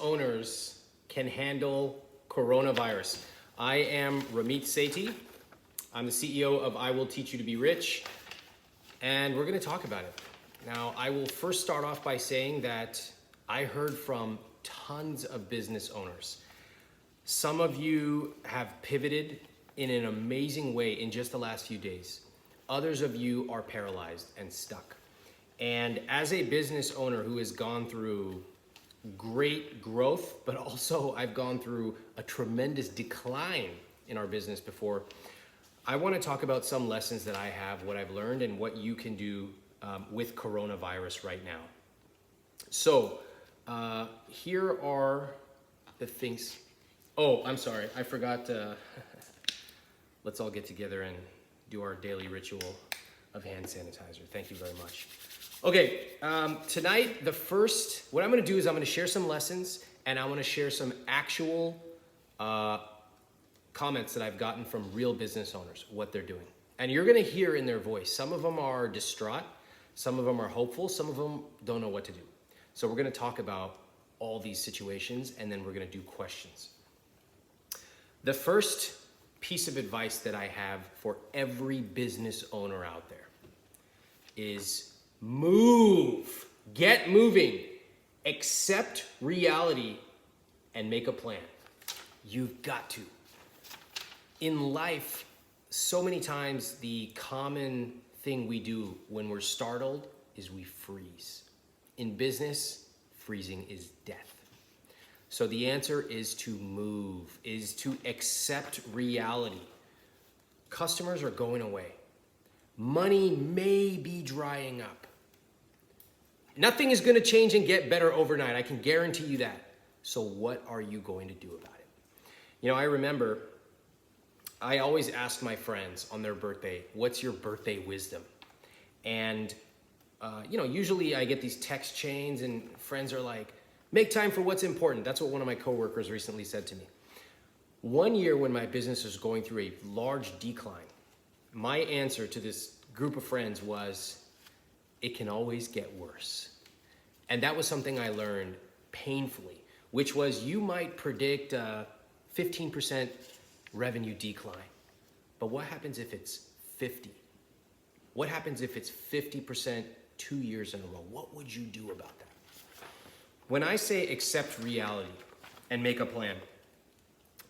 owners can handle coronavirus. I am Ramit Sethi. I'm the CEO of I Will Teach You to Be Rich, and we're going to talk about it. Now, I will first start off by saying that I heard from tons of business owners. Some of you have pivoted in an amazing way in just the last few days. Others of you are paralyzed and stuck. And as a business owner who has gone through great growth, but also I've gone through a tremendous decline in our business before, I want to talk about some lessons that I have, what I've learned, and what you can do with coronavirus right now. So here are the things. Oh, I'm sorry, I forgot. Let's all get together and do our daily ritual of hand sanitizer. Thank you very much. Okay, tonight, what I'm gonna do is I'm gonna share some lessons, and I wanna share some actual comments that I've gotten from real business owners, what they're doing. And you're gonna hear in their voice, some of them are distraught, some of them are hopeful, some of them don't know what to do. So we're gonna talk about all these situations, and then we're gonna do questions. The first piece of advice that I have for every business owner out there is move, get moving, accept reality, and make a plan. You've got to. In life, so many times the common thing we do when we're startled is we freeze. In business, freezing is death. So the answer is to move, is to accept reality. Customers are going away. Money may be drying up. Nothing is going to change and get better overnight. I can guarantee you that. So what are you going to do about it? You know, I remember I always ask my friends on their birthday, what's your birthday wisdom? And, usually I get these text chains and friends are like, make time for what's important. That's what one of my coworkers recently said to me. One year when my business was going through a large decline, my answer to this group of friends was, it can always get worse. And that was something I learned painfully, which was you might predict a 15% revenue decline. But what happens if it's 50? What happens if it's 50% 2 years in a row? What would you do about that? When I say accept reality and make a plan,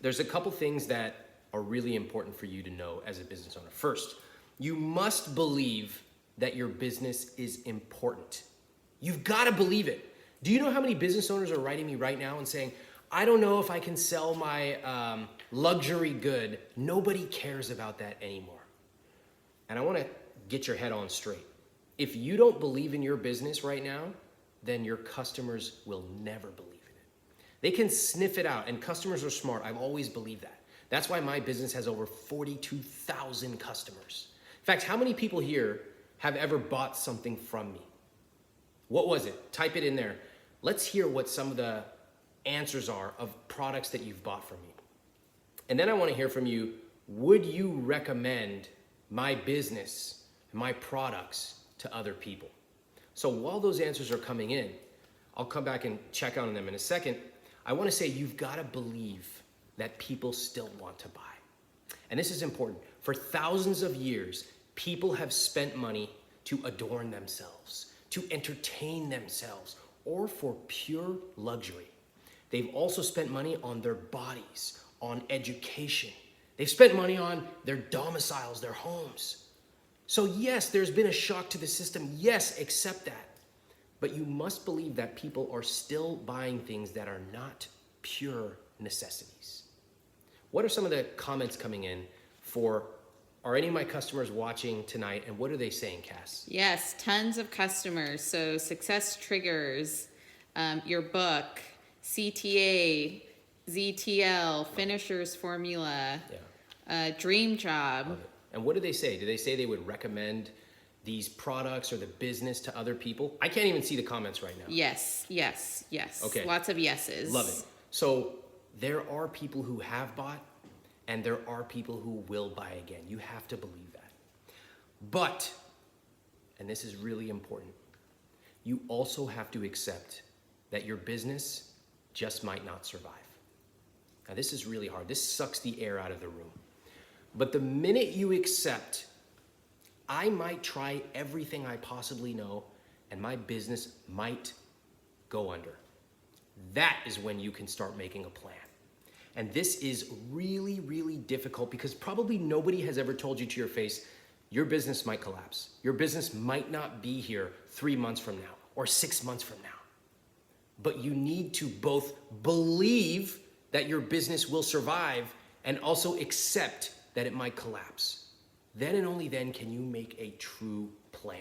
there's a couple things that are really important for you to know as a business owner. First, you must believe that your business is important. You've got to believe it. Do you know how many business owners are writing me right now and saying, I don't know if I can sell my luxury good. Nobody cares about that anymore. And I want to get your head on straight. If you don't believe in your business right now, then your customers will never believe in it. They can sniff it out, and customers are smart. I've always believed that. That's why my business has over 42,000 customers. In fact, how many people here have ever bought something from me? What was it? Type it in there. Let's hear what some of the answers are of products that you've bought from me. And then I want to hear from you, would you recommend my business, my products to other people? So while those answers are coming in, I'll come back and check on them in a second. I want to say you've got to believe that people still want to buy. And this is important. For thousands of years, people have spent money to adorn themselves, to entertain themselves, or for pure luxury. They've also spent money on their bodies, on education. They've spent money on their domiciles, their homes. So yes, there's been a shock to the system. Yes, accept that. But you must believe that people are still buying things that are not pure necessities. What are some of the comments coming in are any of my customers watching tonight, and what are they saying, Cass? Yes, tons of customers. So Success Triggers, your book, CTA, ZTL, Finisher's Formula, Dream Job. And what do they say? Do they say they would recommend these products or the business to other people? I can't even see the comments right now. Yes, yes, yes. Okay. Lots of yeses. Love it. So there are people who have bought, and there are people who will buy again. You have to believe that. But, and this is really important, you also have to accept that your business just might not survive. Now, this is really hard. This sucks the air out of the room. But the minute you accept, I might try everything I possibly know, and my business might go under, that is when you can start making a plan. And this is really, really difficult because probably nobody has ever told you to your face, your business might collapse. Your business might not be here 3 months from now or 6 months from now. But you need to both believe that your business will survive and also accept that it might collapse. Then and only then can you make a true plan.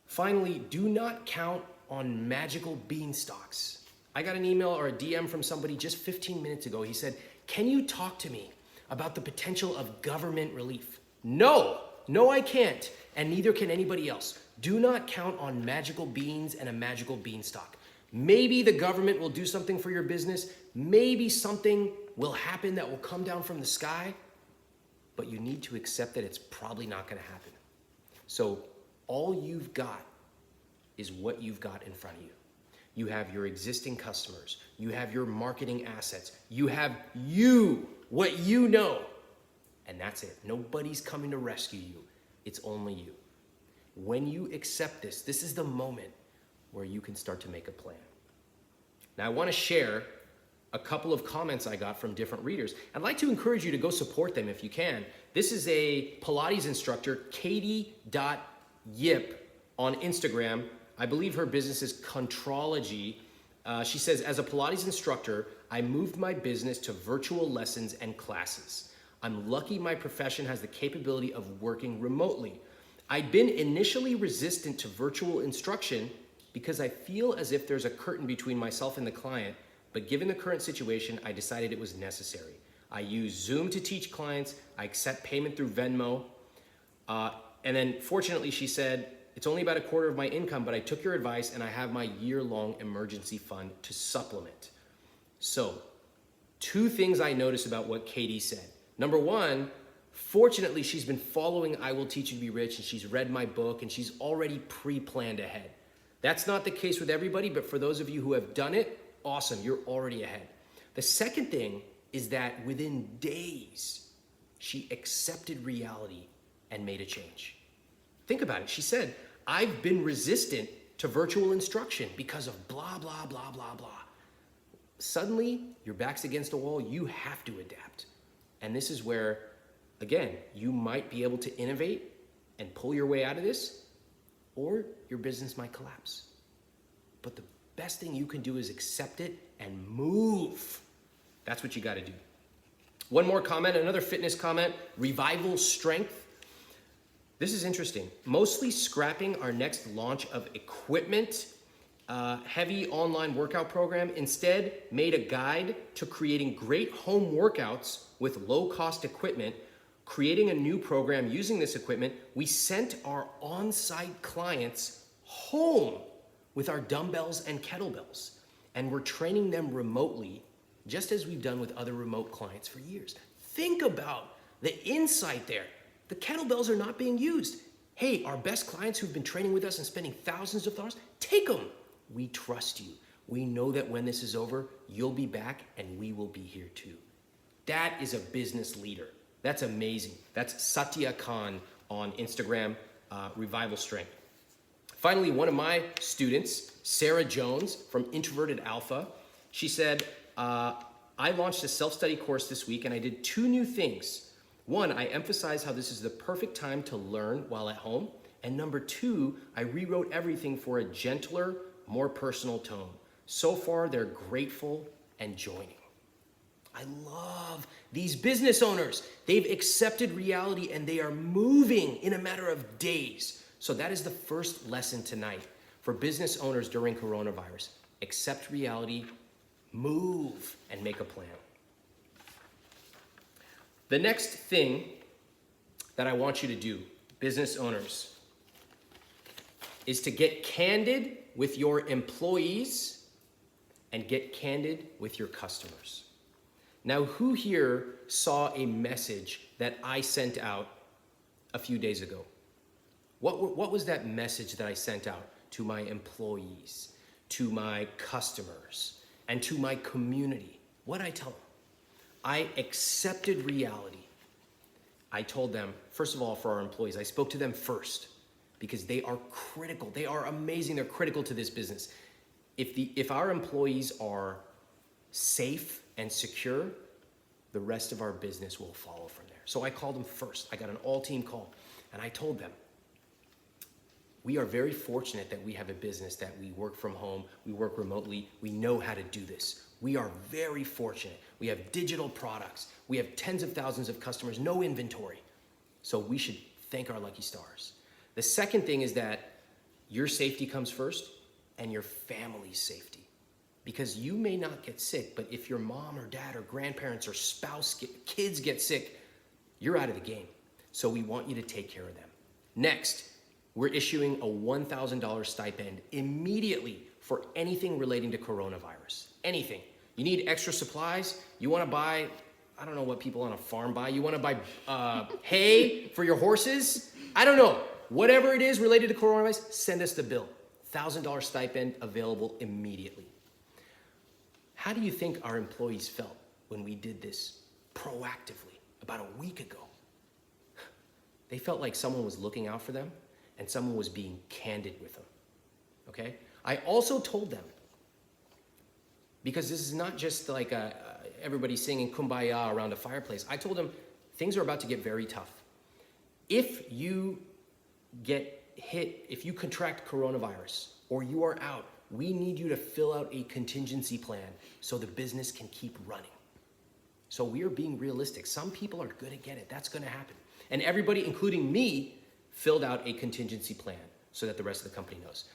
Finally, do not count on magical beanstalks. I got an email or a DM from somebody just 15 minutes ago. He said, "Can you talk to me about the potential of government relief?" No, I can't, and neither can anybody else. Do not count on magical beans and a magical beanstalk. Maybe the government will do something for your business. Maybe something will happen that will come down from the sky, but you need to accept that it's probably not going to happen. So all you've got is what you've got in front of you. You have your existing customers. You have your marketing assets. You have what you know. And that's it. Nobody's coming to rescue you. It's only you. When you accept this, this is the moment where you can start to make a plan. Now, I want to share a couple of comments I got from different readers. I'd like to encourage you to go support them if you can. This is a Pilates instructor, Katie.Yip on Instagram. I believe her business is Contrology. She says, as a Pilates instructor, I moved my business to virtual lessons and classes. I'm lucky my profession has the capability of working remotely. I'd been initially resistant to virtual instruction because I feel as if there's a curtain between myself and the client, but given the current situation, I decided it was necessary. I use Zoom to teach clients. I accept payment through Venmo. And then fortunately, she said, it's only about a quarter of my income, but I took your advice and I have my year-long emergency fund to supplement. So 2 things I noticed about what Katie said. Number 1, fortunately, she's been following I Will Teach You to Be Rich, and she's read my book, and she's already pre-planned ahead. That's not the case with everybody, but for those of you who have done it, awesome, you're already ahead. The second thing is that within days, she accepted reality and made a change. Think about it. She said, I've been resistant to virtual instruction because of blah, blah, blah, blah, blah. Suddenly, your back's against a wall, you have to adapt. And this is where, again, you might be able to innovate and pull your way out of this, or your business might collapse. But the best thing you can do is accept it and move. That's what you got to do. One more comment, another fitness comment, Revival Strength. This is interesting. Mostly scrapping our next launch of equipment, heavy online workout program. Instead, made a guide to creating great home workouts with low-cost equipment. Creating a new program using this equipment, we sent our on-site clients home with our dumbbells and kettlebells. And we're training them remotely, just as we've done with other remote clients for years. Think about the insight there. The kettlebells are not being used. Hey, our best clients who've been training with us and spending thousands of dollars, take them. We trust you. We know that when this is over, you'll be back and we will be here too. That is a business leader. That's amazing. That's Satya Khan on Instagram, Revival Strength. Finally, one of my students, Sarah Jones from Introverted Alpha, she said, I launched a self-study course this week and I did 2 new things. 1, I emphasized how this is the perfect time to learn while at home. And number 2, I rewrote everything for a gentler, more personal tone. So far, they're grateful and joining. I love these business owners. They've accepted reality and they are moving in a matter of days. So that is the first lesson tonight for business owners during coronavirus. Accept reality, move, and make a plan. The next thing that I want you to do, business owners, is to get candid with your employees and get candid with your customers. Now, who here saw a message that I sent out a few days ago? What was that message that I sent out to my employees? to my customers, and to my community. What'd I tell them? I accepted reality. I told them, first of all, for our employees, I spoke to them first because they are critical. They are amazing. They're critical to this business. If our employees are safe and secure, the rest of our business will follow from there. So I called them first. I got an all-team call, and I told them, we are very fortunate that we have a business that we work from home, we work remotely, we know how to do this. We are very fortunate. We have digital products. We have tens of thousands of customers, no inventory. So we should thank our lucky stars. The second thing is that your safety comes first and your family's safety. Because you may not get sick, but if your mom or dad or grandparents or spouse, kids get sick, you're out of the game. So we want you to take care of them. Next, we're issuing a $1,000 stipend immediately for anything relating to coronavirus. Anything. You need extra supplies? You want to buy, I don't know what people on a farm buy. You want to buy hay for your horses? I don't know. Whatever it is related to coronavirus, send us the bill. $1,000 stipend available immediately. How do you think our employees felt when we did this proactively about a week ago? They felt like someone was looking out for them and someone was being candid with them, okay? I also told them, because this is not just like everybody singing Kumbaya around a fireplace. I told them things are about to get very tough. If you get hit, if you contract coronavirus or you are out, we need you to fill out a contingency plan so the business can keep running. So we are being realistic. Some people are gonna get it. That's gonna happen. And everybody, including me, filled out a contingency plan so that the rest of the company knows.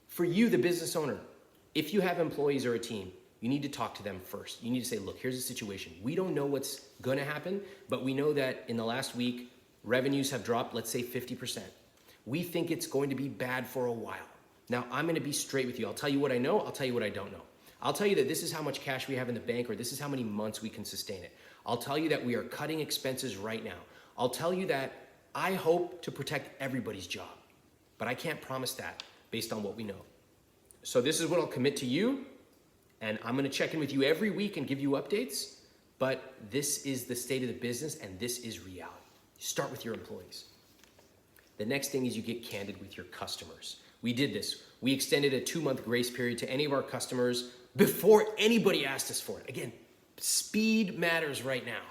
For you, the business owner, if you have employees or a team, you need to talk to them first. You need to say, look, here's the situation. We don't know what's gonna happen, but we know that in the last week, revenues have dropped, let's say 50%. We think it's going to be bad for a while. Now, I'm gonna be straight with you. I'll tell you what I know, I'll tell you what I don't know. I'll tell you that this is how much cash we have in the bank, or this is how many months we can sustain it. I'll tell you that we are cutting expenses right now. I'll tell you that I hope to protect everybody's job, but I can't promise that based on what we know. So this is what I'll commit to you, and I'm gonna check in with you every week and give you updates, but this is the state of the business and this is reality. Start with your employees. The next thing is you get candid with your customers. We did this. We extended a 2-month grace period to any of our customers before anybody asked us for it. Again, speed matters right now.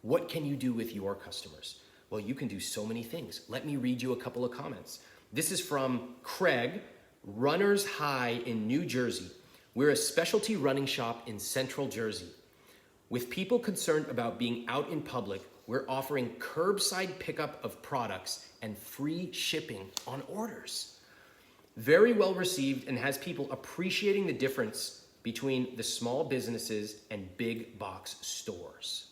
What can you do with your customers? Well, you can do so many things. Let me read you a couple of comments. This is from Craig, Runners High in New Jersey. We're a specialty running shop in Central Jersey. With people concerned about being out in public, we're offering curbside pickup of products and free shipping on orders. Very well received and has people appreciating the difference between the small businesses and big box stores.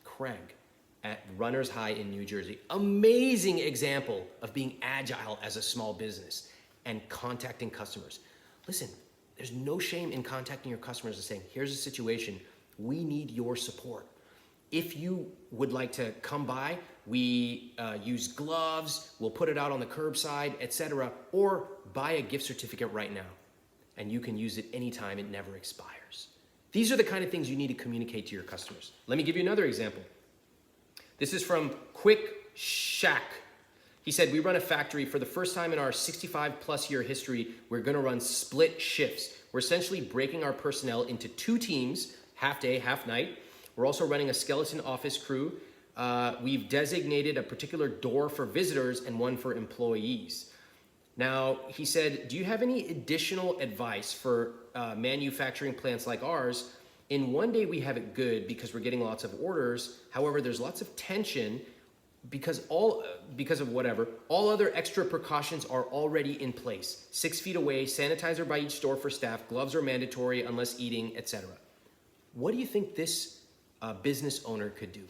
Craig at Runners High in New Jersey. Amazing example of being agile as a small business and contacting customers. Listen, there's no shame in contacting your customers and saying, here's the situation, we need your support. If you would like to come by, we use gloves, we'll put it out on the curbside, etc. Or buy a gift certificate right now and you can use it anytime, it never expires. These are the kind of things you need to communicate to your customers. Let me give you another example. This is from Quick Shack. He said, we run a factory. For the first time in our 65 plus year history, we're gonna run split shifts. We're essentially breaking our personnel into 2 teams, half day, half night. We're also running a skeleton office crew. We've designated a particular door for visitors and one for employees. Now, he said, do you have any additional advice for manufacturing plants like ours? In one day we have it good because we're getting lots of orders. However, there's lots of tension because of whatever. All other extra precautions are already in place. 6 feet away, sanitizer by each store for staff, gloves are mandatory unless eating, etc. What do you think this business owner could do?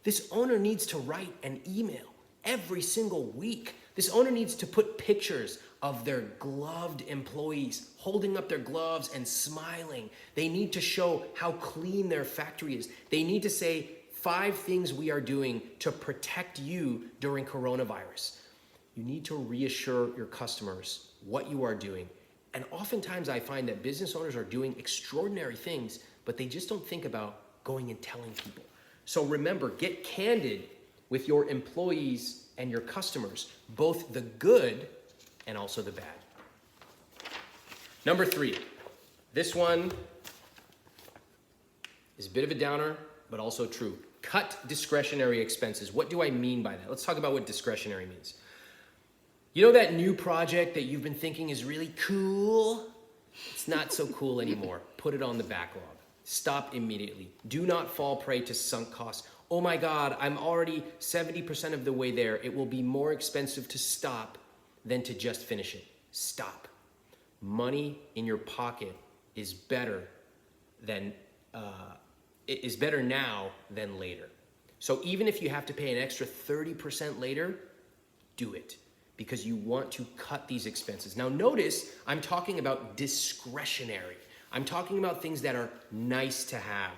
This owner needs to write an email every single week. This owner needs to put pictures of their gloved employees holding up their gloves and smiling. They need to show how clean their factory is. They need to say 5 things we are doing to protect you during coronavirus. You need to reassure your customers what you are doing And oftentimes I find that business owners are doing extraordinary things, but they just don't think about going and telling people. So remember, get candid with your employees and your customers, both the good and also the bad. Number 3, this one is a bit of a downer, but also true. Cut discretionary expenses. What do I mean by that? Let's talk about what discretionary means. You know that new project that you've been thinking is really cool? It's not so cool anymore. Put it on the backlog. Stop immediately. Do not fall prey to sunk costs. Oh my God, I'm already 70% of the way there. It will be more expensive to stop than to just finish it. Stop. Money in your pocket is better now than later. So even if you have to pay an extra 30% later, do it, because you want to cut these expenses. Now notice, I'm talking about discretionary. I'm talking about things that are nice to have.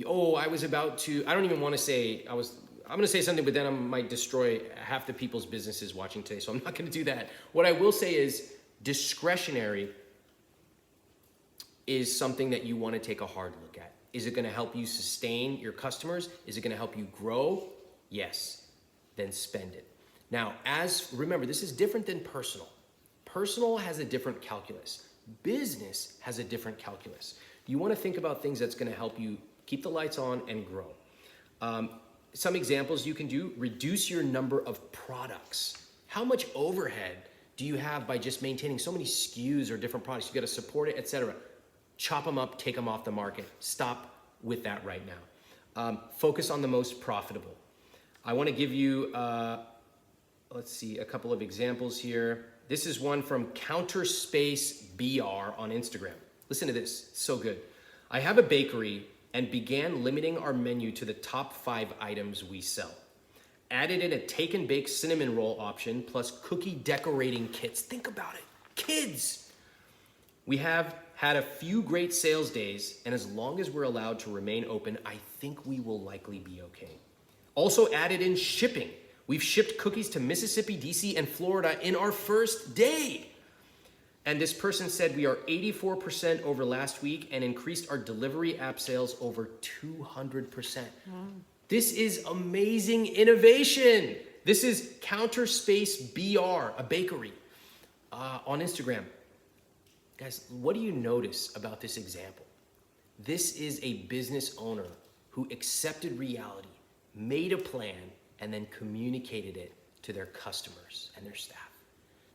Oh, I don't even want to say, I'm going to say something, but then I might destroy half the people's businesses watching today, so I'm not going to do that. What I will say is discretionary is something that you want to take a hard look at. Is it going to help you sustain your customers? Is it going to help you grow? Yes. Then spend it. Now, remember, this is different than personal. Personal has a different calculus. Business has a different calculus. You want to think about things that's going to help you keep the lights on and grow. Some examples you can do: reduce your number of products. How much overhead do you have by just maintaining so many SKUs or different products? You got to support it, etc. Chop them up, take them off the market. Stop with that right now. Focus on the most profitable. I want to give you, let's see, a couple of examples here. This is one from Counterspace BR on Instagram. Listen to this, it's so good. I have a bakery and began limiting our menu to the top 5 items we sell. Added in a take and bake cinnamon roll option plus cookie decorating kits. Think about it, kids. We have had a few great sales days, and as long as we're allowed to remain open, I think we will likely be okay. Also added in shipping. We've shipped cookies to Mississippi, DC, and Florida in our first day. And this person said we are 84% over last week and increased our delivery app sales over 200%. Wow. This is amazing innovation. This is Counterspace BR, a bakery, on Instagram. Guys, what do you notice about this example? This is a business owner who accepted reality, made a plan, and then communicated it to their customers and their staff.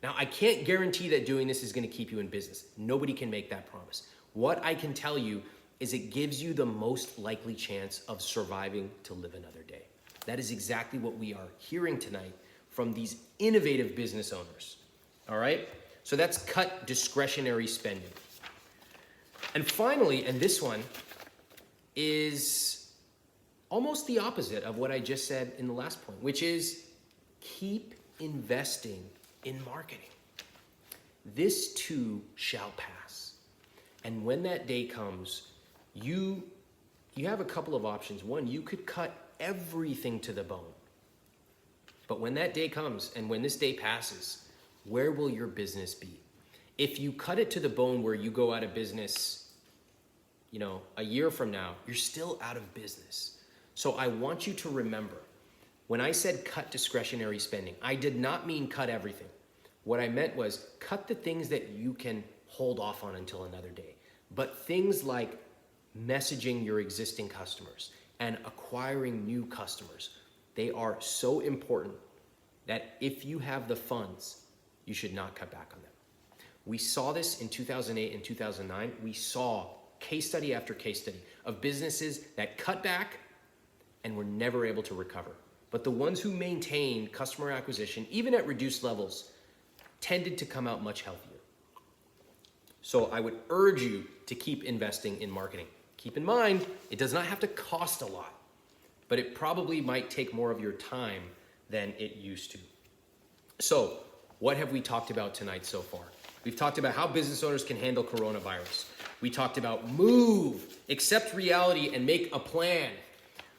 Now, I can't guarantee that doing this is going to keep you in business. Nobody can make that promise. What I can tell you is it gives you the most likely chance of surviving to live another day. That is exactly what we are hearing tonight from these innovative business owners. All right? So that's cut discretionary spending. And finally, and this one is almost the opposite of what I just said in the last point, which is keep investing in marketing. This too shall pass. And when that day comes, you have a couple of options. One, you could cut everything to the bone. But when that day comes and when this day passes, where will your business be? If you cut it to the bone where you go out of business, a year from now, you're still out of business. So I want you to remember, when I said cut discretionary spending, I did not mean cut everything. What I meant was cut the things that you can hold off on until another day. But things like messaging your existing customers and acquiring new customers, they are so important that if you have the funds, you should not cut back on them. We saw this in 2008 and 2009. We saw case study after case study of businesses that cut back and were never able to recover. But the ones who maintained customer acquisition, even at reduced levels, tended to come out much healthier. So I would urge you to keep investing in marketing. Keep in mind, it does not have to cost a lot, but it probably might take more of your time than it used to. So, what have we talked about tonight so far? We've talked about how business owners can handle coronavirus. We talked about move, accept reality, and make a plan.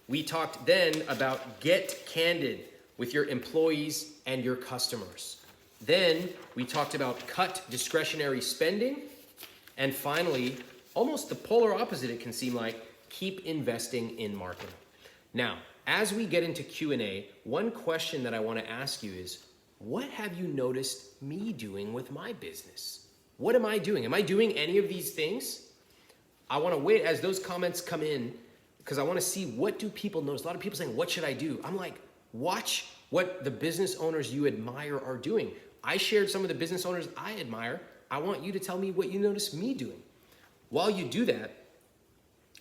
We talked then about get candid with your employees and your customers. Then we talked about cut discretionary spending. And finally, almost the polar opposite it can seem like, keep investing in marketing. Now, as we get into Q&A, one question that I want to ask you is, what have you noticed me doing with my business? What am I doing? Am I doing any of these things? I want to wait as those comments come in because I want to see what do people notice. A lot of people saying, what should I do? I'm like, watch what the business owners you admire are doing. I shared some of the business owners I admire. I want you to tell me what you notice me doing. While you do that,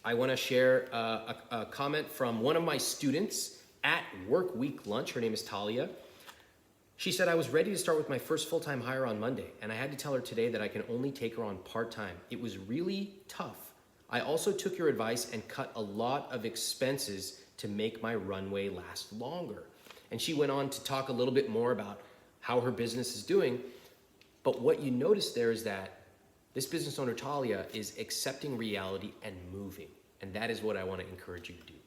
I want to share a comment from one of my students at Work Week Lunch. Her name is Talia. She said, I was ready to start with my first full-time hire on Monday, and I had to tell her today that I can only take her on part-time. It was really tough. I also took your advice and cut a lot of expenses to make my runway last longer. And she went on to talk a little bit more about how her business is doing. But what you notice there is that this business owner, Talia, is accepting reality and moving. And that is what I want to encourage you to do.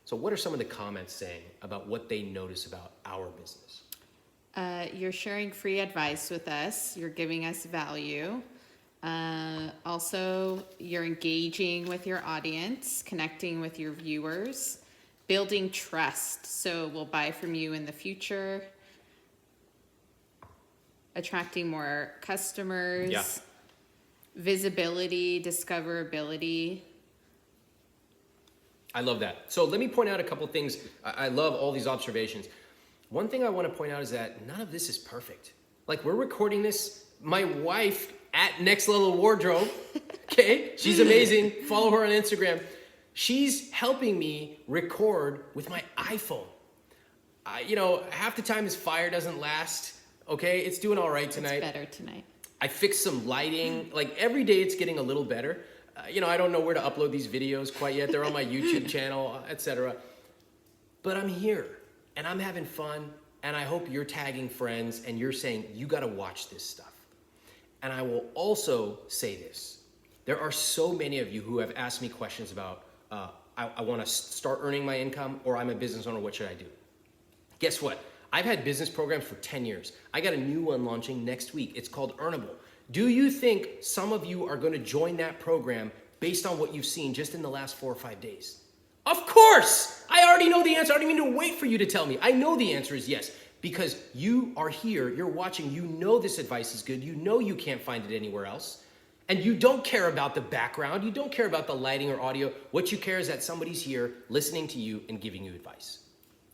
So what are some of the comments saying about what they notice about our business? You're sharing free advice with us. You're giving us value. Also, you're engaging with your audience, connecting with your viewers, building trust. So we'll buy from you in the future. Attracting more customers. Yeah. Visibility, discoverability. I love that. So let me point out a couple things. I love all these observations. One thing I want to point out is that none of this is perfect. Like, we're recording this, my wife at Next Level Wardrobe, okay? She's amazing. Follow her on Instagram. She's helping me record with my iPhone. Half the time this fire doesn't last, okay? It's doing all right tonight. It's better tonight. I fixed some lighting. Like, every day it's getting a little better. I don't know where to upload these videos quite yet. They're on my YouTube channel, etc. But I'm here and I'm having fun, and I hope you're tagging friends and you're saying, you got to watch this stuff. And I will also say this. There are so many of you who have asked me questions about, I want to start earning my income, or I'm a business owner, what should I do? Guess what? I've had business programs for 10 years. I got a new one launching next week. It's called Earnable. Do you think some of you are going to join that program based on what you've seen just in the last 4 or 5 days? Of course! I already know the answer. I don't even need to wait for you to tell me. I know the answer is yes, because you are here, you're watching, you know this advice is good, you know you can't find it anywhere else, and you don't care about the background, you don't care about the lighting or audio. What you care is that somebody's here listening to you and giving you advice.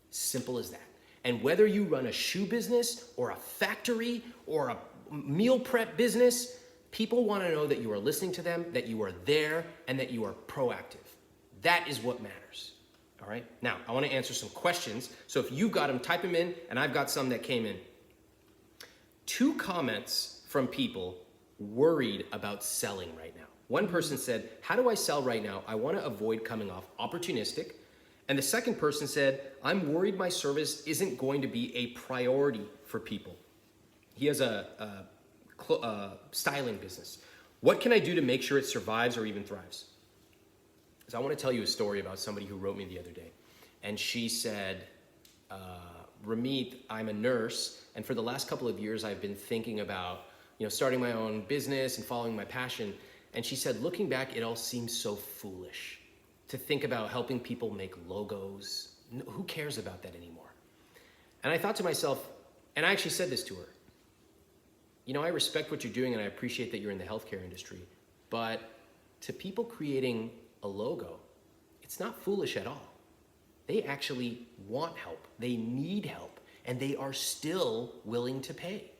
Simple as that. And whether you run a shoe business or a factory or a meal prep business, people want to know that you are listening to them, that you are there, and that you are proactive. That is what matters. All right? Now, I want to answer some questions. So if you've got them, type them in, and I've got some that came in. 2 comments from people worried about selling right now. One person said, how do I sell right now? I want to avoid coming off opportunistic. And the second person said, I'm worried my service isn't going to be a priority for people. He has a styling business. What can I do to make sure it survives or even thrives? So I want to tell you a story about somebody who wrote me the other day. And she said, Ramit, I'm a nurse, and for the last couple of years I've been thinking about starting my own business and following my passion. And she said, looking back, it all seems so foolish to think about helping people make logos. Who cares about that anymore? And I thought to myself, and I actually said this to her, I respect what you're doing and I appreciate that you're in the healthcare industry, but to people creating a logo, it's not foolish at all. They actually want help, they need help, and they are still willing to pay.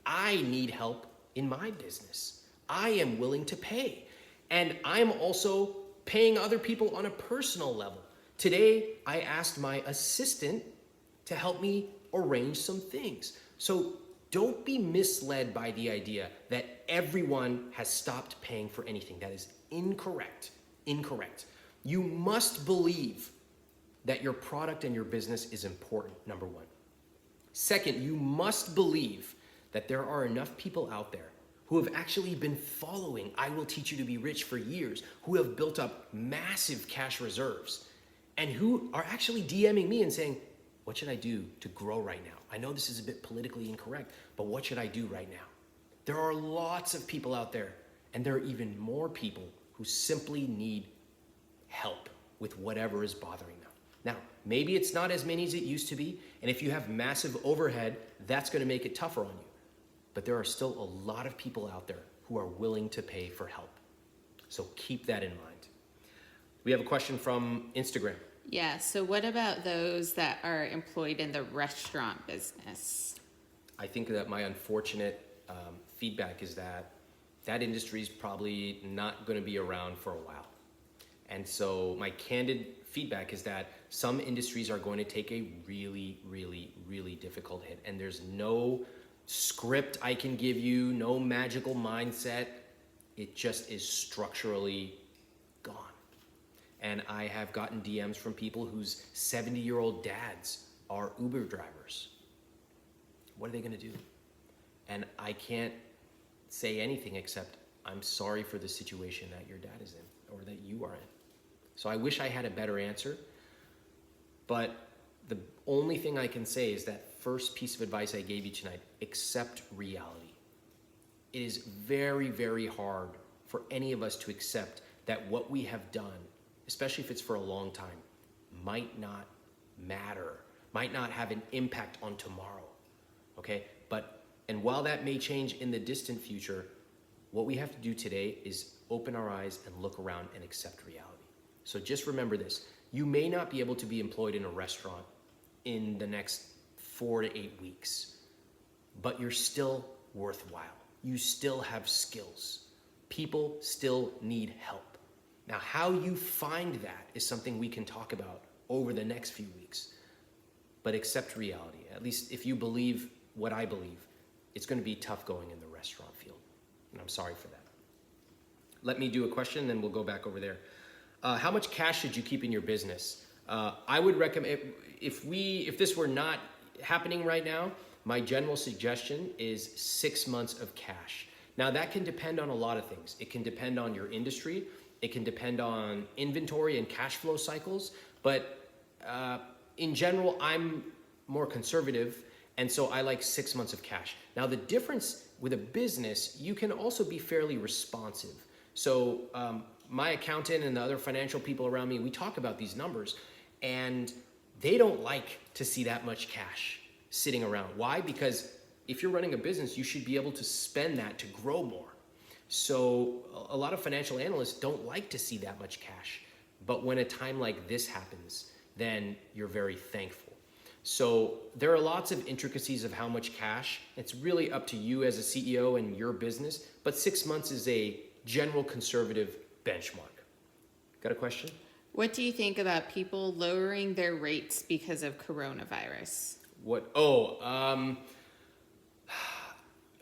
I need help in my business. I am willing to pay. And I'm also paying other people on a personal level. Today, I asked my assistant to help me arrange some things. So don't be misled by the idea that everyone has stopped paying for anything. That is incorrect. Incorrect. You must believe that your product and your business is important, number one. Second, you must believe that there are enough people out there who have actually been following I Will Teach You to Be Rich for years, who have built up massive cash reserves, and who are actually DMing me and saying, What should I do to grow right now? I know this is a bit politically incorrect, but what should I do right now? There are lots of people out there, and there are even more people who simply need help with whatever is bothering them. Now, maybe it's not as many as it used to be, and if you have massive overhead, that's going to make it tougher on you. But there are still a lot of people out there who are willing to pay for help. So keep that in mind. We have a question from Instagram. Yeah, so what about those that are employed in the restaurant business? I think that my unfortunate feedback is that that industry is probably not going to be around for a while. And so my candid feedback is that some industries are going to take a really, really, really difficult hit. And there's no script I can give you, no magical mindset. It just is structurally gone. And I have gotten DMs from people whose 70-year-old dads are Uber drivers. What are they going to do? And I can't say anything except I'm sorry for the situation that your dad is in or that you are in. So I wish I had a better answer, but the only thing I can say is that first piece of advice I gave you tonight, accept reality. It is very, very hard for any of us to accept that what we have done, especially if it's for a long time, might not matter, might not have an impact on tomorrow, okay? And while that may change in the distant future, what we have to do today is open our eyes and look around and accept reality. So just remember this, you may not be able to be employed in a restaurant in the next 4 to 8 weeks, but you're still worthwhile. You still have skills. People still need help. Now, how you find that is something we can talk about over the next few weeks, but accept reality. At least if you believe what I believe, it's going to be tough going in the restaurant field, and I'm sorry for that. Let me do a question, then we'll go back over there. How much cash should you keep in your business? I would recommend, if this were not happening right now, my general suggestion is 6 months of cash. Now that can depend on a lot of things. It can depend on your industry. It can depend on inventory and cash flow cycles. But in general, I'm more conservative. And so I like 6 months of cash. Now the difference with a business, you can also be fairly responsive. So my accountant and the other financial people around me, we talk about these numbers and they don't like to see that much cash sitting around. Why? Because if you're running a business, you should be able to spend that to grow more. So a lot of financial analysts don't like to see that much cash. But when a time like this happens, then you're very thankful. So there are lots of intricacies of how much cash. It's really up to you as a CEO and your business, but 6 months is a general conservative benchmark. Got a question? What do you think about people lowering their rates because of coronavirus? What?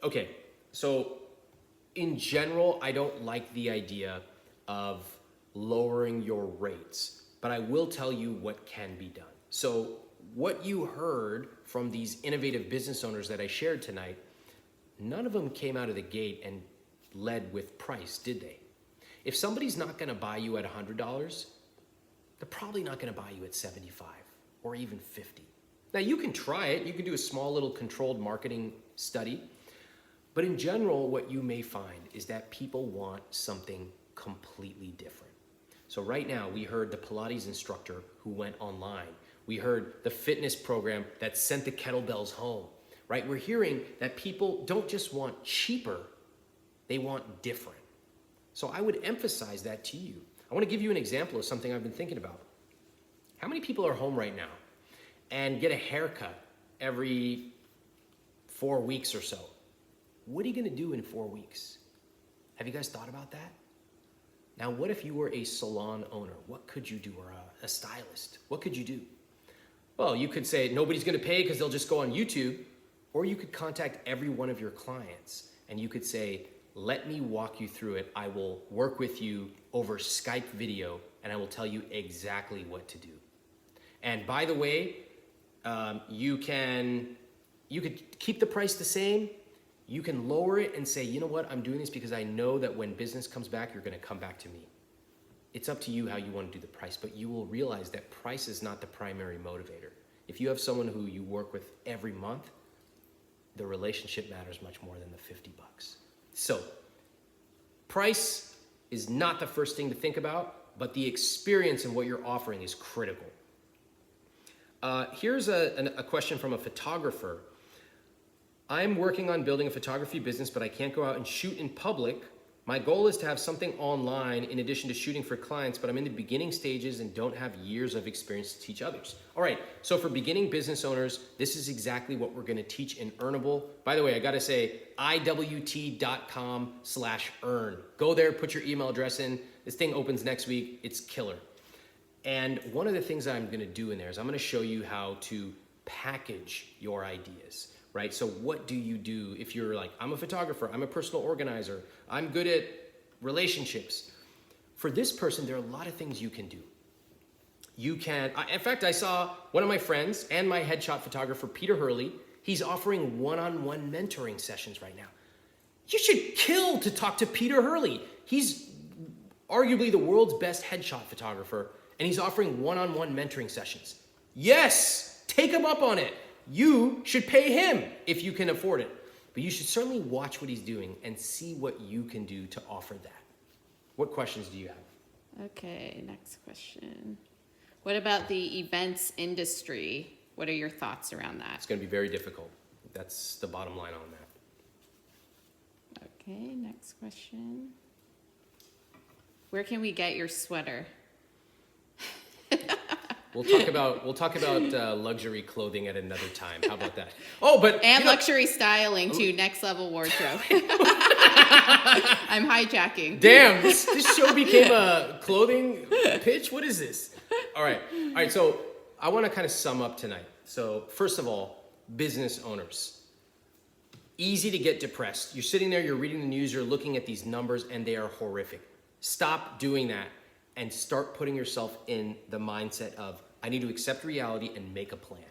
Okay. So in general, I don't like the idea of lowering your rates, but I will tell you what can be done. So what you heard from these innovative business owners that I shared tonight, none of them came out of the gate and led with price, did they? If somebody's not going to buy you at $100, they're probably not going to buy you at 75 or even 50. Now you can try it. You can do a small little controlled marketing study. But in general, what you may find is that people want something completely different. So right now we heard the Pilates instructor who went online. We heard the fitness program that sent the kettlebells home, right? We're hearing that people don't just want cheaper, they want different. So I would emphasize that to you. I want to give you an example of something I've been thinking about. How many people are home right now and get a haircut every 4 weeks or so? What are you going to do in 4 weeks? Have you guys thought about that? Now, what if you were a salon owner? What could you do? Or a stylist? What could you do? Well, you could say nobody's going to pay because they'll just go on YouTube. Or you could contact every one of your clients and you could say, let me walk you through it. I will work with you over Skype video and I will tell you exactly what to do. And by the way, you could keep the price the same. You can lower it and say, you know what, I'm doing this because I know that when business comes back, you're going to come back to me. It's up to you how you want to do the price, but you will realize that price is not the primary motivator. If you have someone who you work with every month, the relationship matters much more than the 50 bucks. So, price is not the first thing to think about, but the experience and what you're offering is critical. Here's a question from a photographer. I'm working on building a photography business, but I can't go out and shoot in public. My goal is to have something online in addition to shooting for clients, but I'm in the beginning stages and don't have years of experience to teach others. All right, so for beginning business owners, this is exactly what we're gonna teach in Earnable. By the way, I gotta say, iwt.com/earn. Go there, put your email address in. This thing opens next week, it's killer. And one of the things I'm gonna do in there is I'm gonna show you how to package your ideas. Right? So what do you do if you're like, I'm a photographer, I'm a personal organizer, I'm good at relationships. For this person, there are a lot of things you can do. You can, in fact, I saw one of my friends and my headshot photographer, Peter Hurley, he's offering one-on-one mentoring sessions right now. You should kill to talk to Peter Hurley. He's arguably the world's best headshot photographer, and he's offering one-on-one mentoring sessions. Yes, take him up on it. You should pay him if you can afford it. But you should certainly watch what he's doing and see what you can do to offer that. What questions do you have? Okay, next question. What about the events industry? What are your thoughts around that? It's going to be very difficult. That's the bottom line on that. Okay, next question. Where can we get your sweater? We'll talk about luxury clothing at another time. How about that? Oh, but and luxury styling too. Next level wardrobe. I'm hijacking. Damn, this show became a clothing pitch. What is this? All right. So I want to kind of sum up tonight. So first of all, business owners, easy to get depressed. You're sitting there, you're reading the news, you're looking at these numbers, and they are horrific. Stop doing that and start putting yourself in the mindset of, I need to accept reality and make a plan.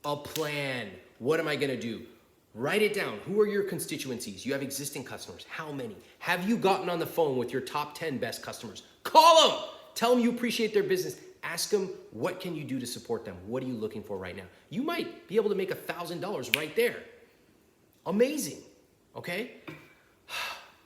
A plan. What am I gonna do? Write it down. Who are your constituencies? You have existing customers. How many? Have you gotten on the phone with your top 10 best customers? Call them. Tell them you appreciate their business. Ask them, what can you do to support them? What are you looking for right now? You might be able to make $1,000 right there. Amazing, okay?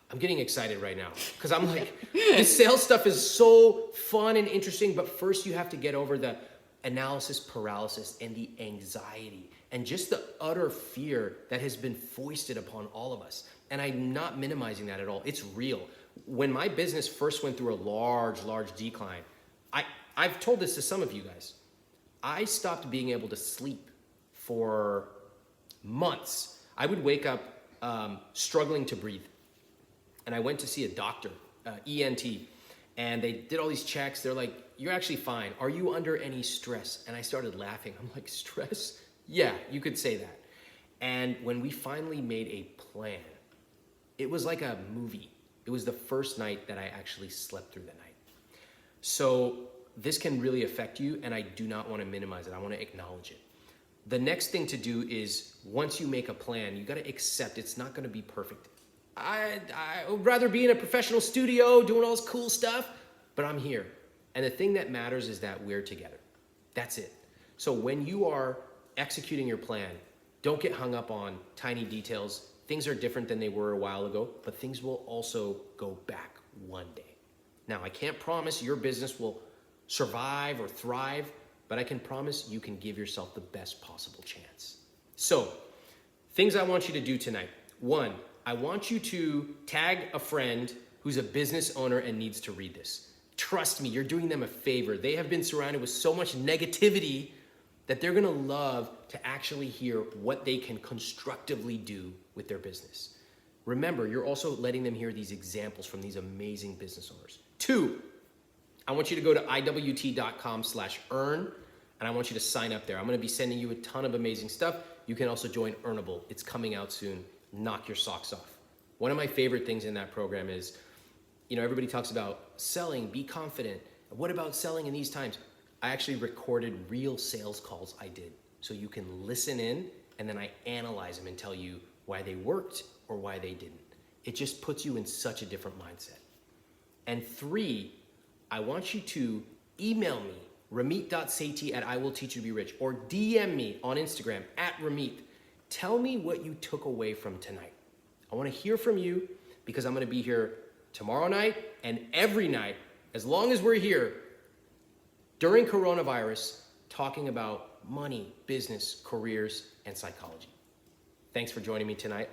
I'm getting excited right now because I'm like, this sales stuff is so fun and interesting, but first you have to get over the analysis paralysis and the anxiety and just the utter fear that has been foisted upon all of us. And I'm not minimizing that at all. It's real. When my business first went through a large decline, I've told this to some of you guys. I stopped being able to sleep for months. I would wake up struggling to breathe. And I went to see a doctor, ENT, and they did all these checks. They're like, you're actually fine. Are you under any stress? And I started laughing. I'm like, stress? Yeah, you could say that. And when we finally made a plan, it was like a movie. It was the first night that I actually slept through the night. So this can really affect you, and I do not want to minimize it. I want to acknowledge it. The next thing to do is, once you make a plan, you got to accept it's not going to be perfect. I would rather be in a professional studio doing all this cool stuff, but I'm here. And the thing that matters is that we're together. That's it. So when you are executing your plan, don't get hung up on tiny details. Things are different than they were a while ago, but things will also go back one day. Now, I can't promise your business will survive or thrive, but I can promise you can give yourself the best possible chance. So, things I want you to do tonight. 1, I want you to tag a friend who's a business owner and needs to read this. Trust me, you're doing them a favor. They have been surrounded with so much negativity that they're gonna love to actually hear what they can constructively do with their business. Remember, you're also letting them hear these examples from these amazing business owners. 2, I want you to go to iwt.com/earn, and I want you to sign up there. I'm gonna be sending you a ton of amazing stuff. You can also join Earnable. It's coming out soon. Knock your socks off. One of my favorite things in that program is, everybody talks about selling, be confident. What about selling in these times? I actually recorded real sales calls I did. So you can listen in and then I analyze them and tell you why they worked or why they didn't. It just puts you in such a different mindset. And 3, I want you to email me Ramit.Sethi@IWillTeachYouToBeRich, or DM me on Instagram @Ramit. Tell me what you took away from tonight. I want to hear from you because I'm going to be here tomorrow night and every night, as long as we're here during coronavirus, talking about money, business, careers, and psychology. Thanks for joining me tonight.